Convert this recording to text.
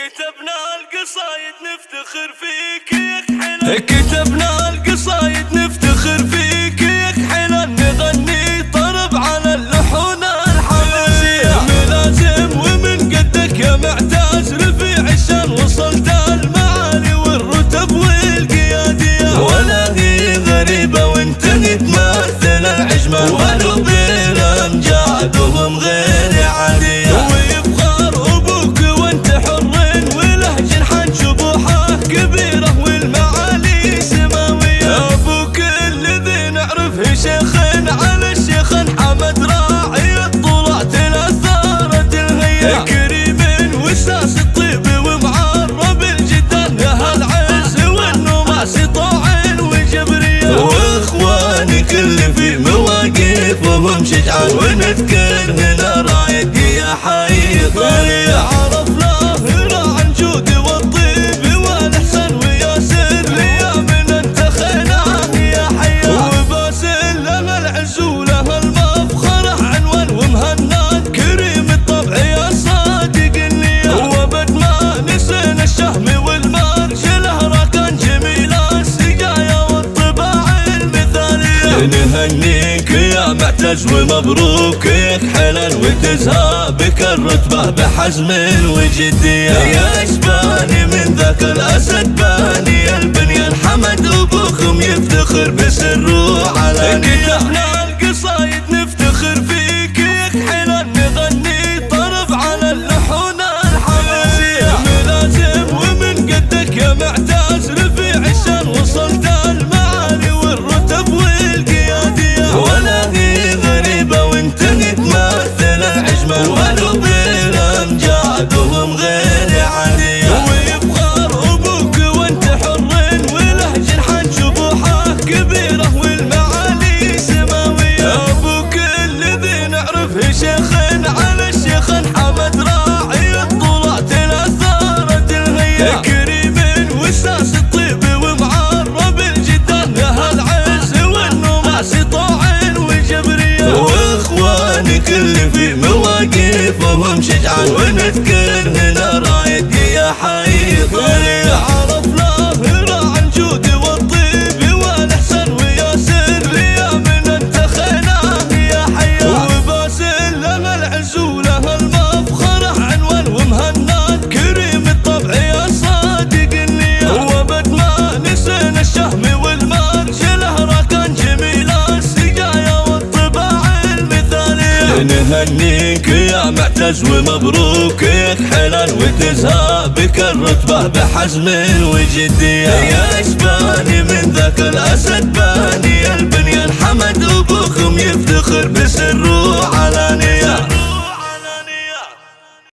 كتبنا القصايد نفتخر فيك يا حلال، كتبنا القصايد نفتخر فيك يا حلال، نغني طرب على اللحون الحماسية ملازم ومن قدك يا معتاز رفيع الشان، وصلت المعالي والرتب والقيادية، ولا هي غريبة وانتهت مثل العجمة، ولو بالامجاد وهم غير عادية، ويفخر ابوك وانت حر وله جنحان شبوحه كبيرة والمعالي سماوية، ابوك الذي نعرفه شيخ على الشيخ حمد راعي الطلعت الاثارت الهيا، كريم وساس الطيب ومعرب الجدان له العز والنماس طاع وجبرية، واخواني كل في مواقفهم شجعان، ونذكر هنا رايد يا حي طريق، عرفناه راعى الجود والطيب والاحسان وياسر ليامن انت خيناه يا حيا، وباسل له العز وله المفخره عنوان ومهنان، كريم الطبع يا صادق النيه، وابد ما نسينا الشهم والمرج له راكان جميل السقايا والطباع المثاليه، نهنيك يا معتز ومبروك يا حلال، وتزهى بك الرتبة بحزم وجدية، يا اشباني من ذاك الاسد باني البنيان، حمد ابوكم يفتخر بسره على كتبنا القصايد نفتخر فيك يا حلال، نغني طرب على اللحون الحماسية ملازم ومن قدك يا معتز رفيع الشان، وصلت المعالي والرتب والقيادية، ولا هي غريبة وانتهت مثل العجمة، ولو بالامجاد وهم غير عادية، ويفخر ابوك وانت حر وله جنحان شبوحه كبيرة والمعالي سماوية، ابوك الذي نعرفه شيخ على الشيخ حمد راعي الطلعت الاثارت الهيا، كريم وساس الطيب ومعرب الجدان له العز والنماس طاع وجبرية، واخواني كل في مواقفهم شجعان، ونذكر هنا رايد يا حي طريق، عرفناه راعى الجود والطيب والاحسان وياسر ليامن انت خيناه يا حيا، وباسل له العز وله المفخره عنوان ومهنان، كريم الطبع يا صادق النيه، وابد ما نسينا الشهم والمرج له راكان جميل السقايا والطباع المثاليه، نهنيك يا معتز ومبروك يا حلال، وتزهى بك الرتبة بحزم وجدية، يا اشباني من ذاك الاسد باني البنيان، حمد ابوكم يفتخر بسر